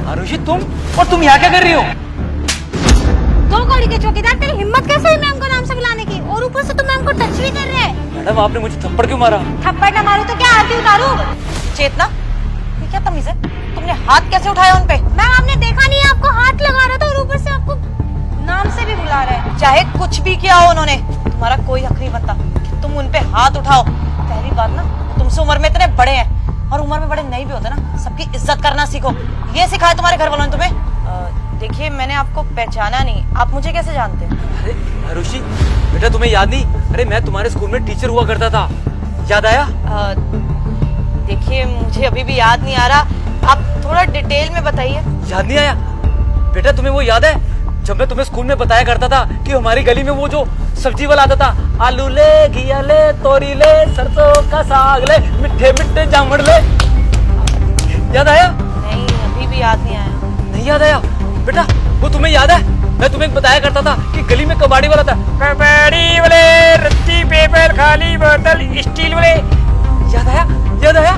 आरुषि तुम यहाँ क्या कर रही हो? दो कौड़ी के चौकीदार, तेरी हिम्मत कैसे है मैम को नाम से बुलाने की? और ऊपर से तुम मैम को टच भी कर रहे हैं। मैडम आपने मुझे थप्पड़ क्यों मारा? थप्पड़ ना मारू तो क्या आरती उतारू? चेतना, ये क्या तमीज है? तुमने हाथ कैसे उठाया उन पे? मैम आपने देखा नहीं है, आपको हाथ लगा रहा था और ऊपर से आपको नाम से भी बुला रहा है। चाहे कुछ भी किया हो उन्होंने, तुम्हारा कोई हक नहीं बनता कि तुम उन पे हाथ उठाओ। पहली बात ना, तुमसे उम्र में इतने बड़े हैं, और उम्र में बड़े नहीं भी होते ना, सबकी इज्जत करना सीखो। ये सिखाया तुम्हारे घर वालों ने तुम्हें? देखिए, मैंने आपको पहचाना नहीं, आप मुझे कैसे जानते हैं? अरे आरुषि बेटा तुम्हें याद नहीं? अरे मैं तुम्हारे स्कूल में टीचर हुआ करता था, याद आया? देखिए, मुझे अभी भी याद नहीं आ रहा, आप थोड़ा डिटेल में बताइए। याद नहीं आया? बेटा तुम्हें वो याद है जब मैं तुम्हें स्कूल में बताया करता था कि हमारी गली में वो जो सब्जी वाला आता था, आलू ले, घिया ले, तोरी ले, सरसों का साग ले, मिठे मिठे जामुन ले, याद आया? नहीं, अभी भी याद नहीं आया। नहीं याद आया? बेटा वो तुम्हें याद है मैं तुम्हें बताया करता था कि गली में कबाड़ी वाला था, कबाड़ी वाले, रत्ती पेपर, खाली बोतल, स्टील वाले, याद आया? याद आया?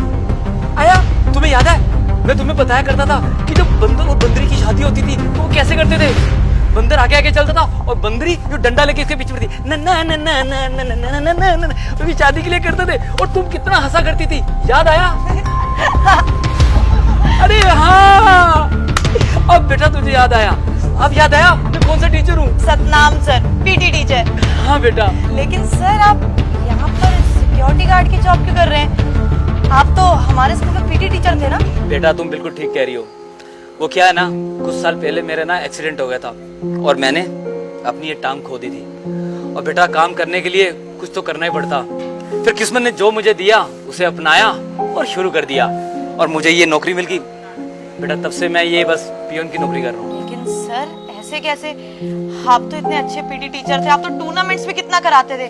आया? तुम्हें याद है मैं तुम्हें बताया करता था कि जब बंदर और बंदरी की शादी होती थी तो वो कैसे करते थे? बंदर आगे आगे चलता था और बंदरी जो डंडा लेके इसके पीछे पड़ती, नन्ना नन्ना नन्ना नन्ना नन्ना नन्ना, वो शादी के लिए करते थे और तुम कितना हंसा करती थी, याद आया? अरे हाँ, अब बेटा तुझे याद आया? अब याद आया मैं कौन सा टीचर हूँ? Satnam sir, PT teacher. हाँ बेटा। लेकिन सर, आप यहाँ पर सिक्योरिटी गार्ड की जॉब क्यों कर रहे हैं? आप तो हमारे स्कूल में पीटी टीचर थे ना? बेटा तुम बिल्कुल ठीक कह रही हो। वो क्या है ना, कुछ साल पहले मेरा ना एक्सीडेंट हो गया था और मैंने अपनी ये टांग खो दी थी। और बेटा काम करने के लिए कुछ तो करना ही पड़ता। फिर किस्मत ने जो मुझे दिया उसे अपनाया और शुरू कर दिया और मुझे ये नौकरी मिल गई। बेटा तब से मैं ये बस पियोन की नौकरी कर रहा हूँ। लेकिन सर, ऐसे कैसे? आप तो इतने अच्छे पीटी टीचर थे, आप तो टूर्नामेंट्स भी कितना कराते थे,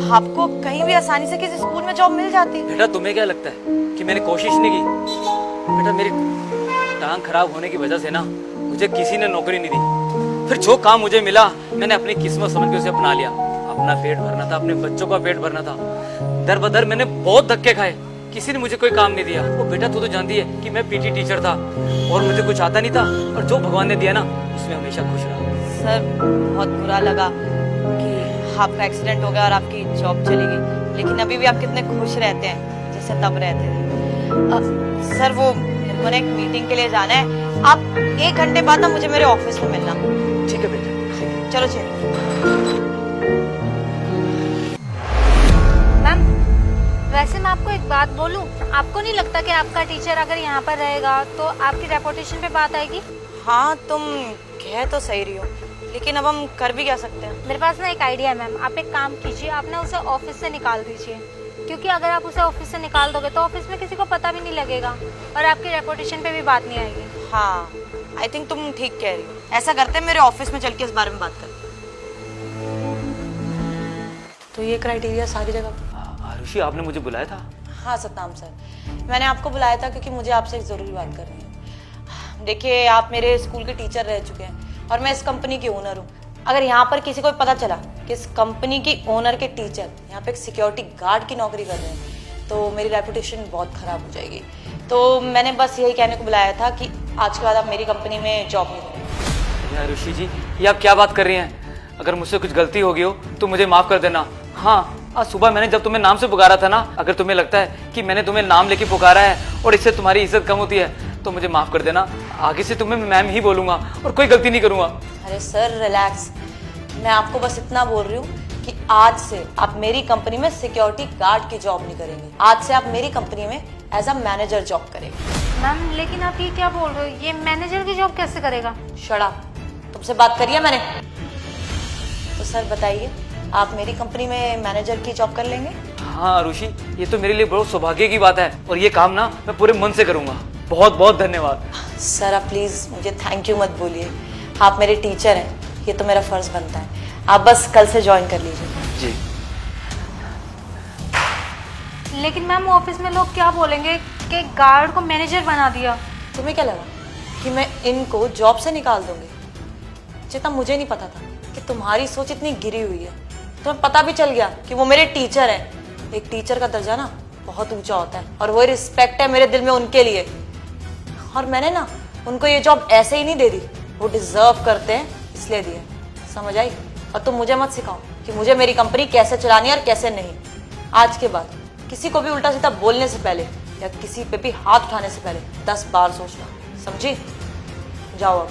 आपको कहीं भी आसानी से किसी स्कूल में जॉब मिल जाती। बेटा तुम्हें क्या लगता है कि मैंने कोशिश नहीं की? बेटा मेरी टांग खराब होने की वजह से ना मुझे किसी ने नौकरी नहीं दी। फिर जो काम मुझे मिला मैंने अपनी किस्मत समझ के उसे अपना लिया। अपना पेट भरना था, अपने बच्चों का पेट भरना था। दर बदर मैंने बहुत धक्के खाए, किसी ने मुझे कोई काम नहीं दिया। वो बेटा तू तो जानती है कि मैं पीटी टीचर था और मुझे कुछ आता नहीं था, और जो भगवान ने दिया ना उसमें हमेशा खुश रहा। सर, बहुत बुरा लगा कि आपका एक्सीडेंट हो गया और आपकी जॉब चली गई, लेकिन अभी भी आप कितने खुश रहते हैं जैसे तब रहते थे। सर, वो मेरे को ना एक मीटिंग के लिए जाना है, आप 1 घंटे बाद ना मुझे मेरे ऑफिस में मिलना। ठीक है बेटा। चलो चलिए। मैम, वैसे मैं आपको एक बात बोलूं, आपको नहीं लगता कि आपका टीचर अगर यहाँ पर रहेगा तो आपकी रेपुटेशन पे बात आएगी? हाँ, तुम कह तो सही रही हो, लेकिन अब हम कर भी क्या सकते हैं? मेरे पास ना एक आइडिया है मैम, आप एक काम कीजिए, आप ना उसे ऑफिस से निकाल दीजिए, क्योंकि अगर आप उसे ऑफिस से निकाल दोगे तो ऑफिस में किसी को पता भी नहीं लगेगा और आपकी रेपुटेशन पे भी बात नहीं आएगी। हाँ, आई थिंक तुम ठीक कह रही हो। ऐसा करते हैं, मेरे ऑफिस में चल के इस बारे में बात करते। तो ये क्राइटेरिया सारी जगह। आरुषि आपने मुझे बुलाया था? हाँ सतनाम सर, मैंने आपको बुलाया था क्योंकि मुझे आपसे एक ज़रूरी बात करनी है। देखिए, आप मेरे स्कूल के टीचर रह चुके हैं और मैं इस कंपनी की ओनर हूँ। अगर यहाँ पर किसी को पता चला कि इस कंपनी की ओनर के टीचर यहाँ पे एक सिक्योरिटी गार्ड की नौकरी कर रहे हैं तो मेरी रेपुटेशन बहुत ख़राब हो जाएगी। तो मैंने बस यही कहने को बुलाया था कि आज के बाद आप मेरी कंपनी में जॉब नहीं करेंगे। आरुषि जी, ये आप क्या बात कर रही हैं? अगर मुझसे कुछ गलती हो गई हो तो मुझे माफ़ कर देना। हाँ, आज सुबह मैंने जब तुम्हें नाम से पुकारा था ना, अगर तुम्हें लगता है कि मैंने तुम्हें नाम लेके पुकारा है और इससे तुम्हारी इज्जत कम होती है तो मुझे माफ़ कर देना। आगे से तुम्हें मैम ही बोलूँगा और कोई गलती नहीं करूँगा। अरे सर, रिलैक्स, मैं आपको बस इतना बोल रही हूँ कि आज से आप मेरी कंपनी में सिक्योरिटी गार्ड की जॉब नहीं करेंगे। आज से आप मेरी कंपनी में एज अ मैनेजर जॉब करेंगे। मैम, लेकिन आप ये क्या बोल रहे हो? ये मैनेजर की जॉब कैसे करेगा? शट अप, तुमसे बात करी है मैंने। तो सर बताइए, आप मेरी कंपनी में मैनेजर की जॉब कर लेंगे? हाँ आरुषि, ये तो मेरे लिए बहुत सौभाग्य की बात है और ये काम ना मैं पूरे मन से करूँगा। बहुत बहुत धन्यवाद। सर, आप प्लीज़ मुझे थैंक यू मत बोलिए, आप मेरे टीचर हैं, ये तो मेरा फर्ज बनता है। आप बस कल से ज्वाइन कर लीजिए। जी। लेकिन मैम, ऑफिस में लोग क्या बोलेंगे कि गार्ड को मैनेजर बना दिया? तुम्हें क्या लगा कि मैं इनको जॉब से निकाल दूंगी? जितना मुझे नहीं पता था कि तुम्हारी सोच इतनी गिरी हुई है। तुम्हें पता भी चल गया कि वो मेरे टीचर हैं। एक टीचर का दर्जा ना बहुत ऊंचा होता है और वो रिस्पेक्ट है मेरे दिल में उनके लिए। और मैंने ना उनको ये जॉब ऐसे ही नहीं दे दी, वो डिजर्व करते हैं इसलिए दी है, समझ आई? और तुम मुझे मत सिखाओ कि मुझे मेरी कंपनी कैसे चलानी है और कैसे नहीं। आज के बाद किसी को भी उल्टा सीधा बोलने से पहले या किसी पे भी हाथ उठाने से पहले 10 बार सोचना, समझी? जाओ अब।